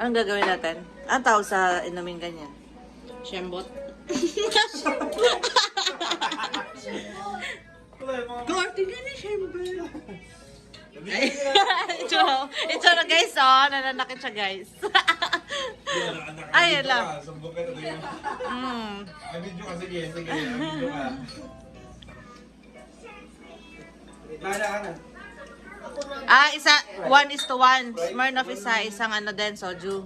Anong gagawin natin? Anong tawag sa inumin ganyan? Shembot. Korte nga ni Shembot. Ito na guys, oh. Nananakit siya guys. Ay, alam. Sumbong ka na Ay, video ka. Sige. Video ka. Nana ka na. Ah, 1:1. Smirnoff isang ano din, soju.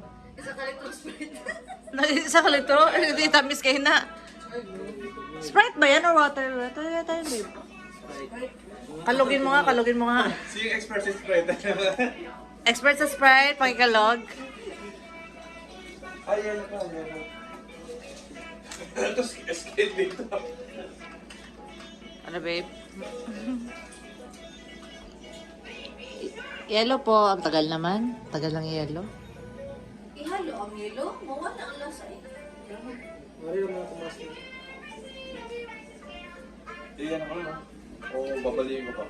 Isa ka litro? Hindi, tamis kayo na. Sprite ba yan or water? Water yata yun, babe. Kalugin mo nga. Si expert sa Sprite. Expert sa Sprite, pakikalog. Ay, yan ka. Ito, scale dito. Ano, babe? Yellow po. Ang tagal naman. Tagal ng yellow. Ihalo ang yelo. Mawala ang lasa eh. Iyan ako na. Oo, babaliin ko pa.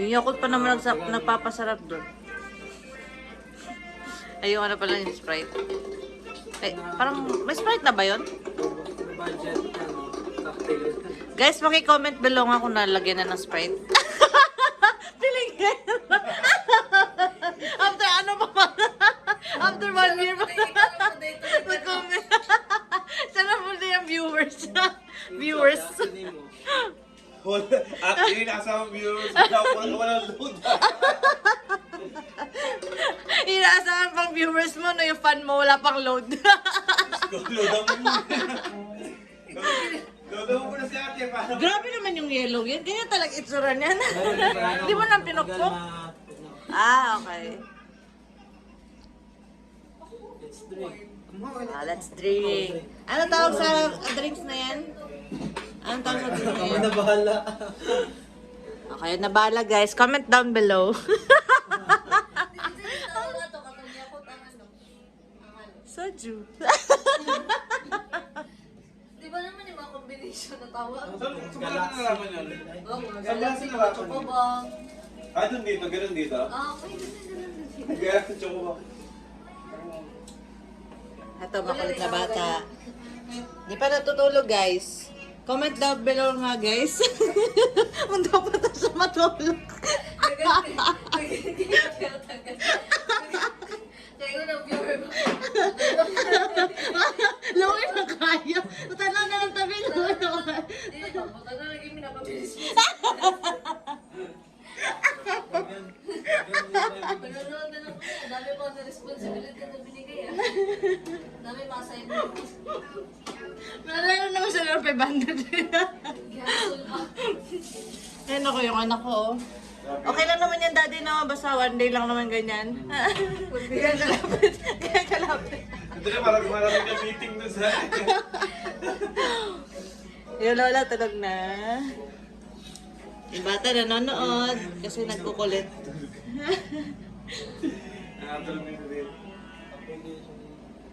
Yung Yakult pa naman nagpapasarap doon. Ay, yung ano pala yung Sprite. Ay, parang may Sprite na ba yun? Guys, paki-comment below nga kung nalagyan na ng Sprite. Piling After ano pa? After 1 year pa. Mag-comment. Sana po yung viewers. Viewers. At yun yung nakasama viewers. Walang load. Inaasahan pang viewers mo, no, yung fan mo, wala pang load. Loadan mo muna. Loadan mo muna si ate. Grabe naman yung yellow yan. Ganyan talaga itsura niyan. Hindi mo lang pinukpok. Ah, okay. Let's drink. Ano tawag sa drinks na yan? Anong tawag sa drinks na yan? Nabahala. Okay, nabahala guys. Comment down below. Soju. Di ba naman yung mga combination na tawag? Saan ba nalaman yan? Oh, mga Saan ba galaxy, nalaman yan? chocobang. Ah, dun dito. Ganun dito. Ah, okay. Ganun. Kaya choco ba? Ito, makulit na bata. Di pa natutulog, guys. Comment down below nga, guys. Mundo pa to siya matulog. Kaya ko ng viewer ko. Lawin na kaya. Tanaw na lang tabi. Lawin na kaya. Hindi na, buta na lagi minapabilis mo. Pagkanood na lang po yan. Dami pa na responsibility na binigay ah. Dami pa assignment. Nalala naman siya ng 500. Gasol pa. Ayun ako yung anak ko. Oh. Okay lang naman yan, daddy, no? Basta one day lang naman ganyan. Kaya kalapit. Kaya kalapit. Ito na maraming na meeting dun sa... Yung lola, tulog na. Yung bata nanonood kasi nagkukulit. Nakatulog na rin.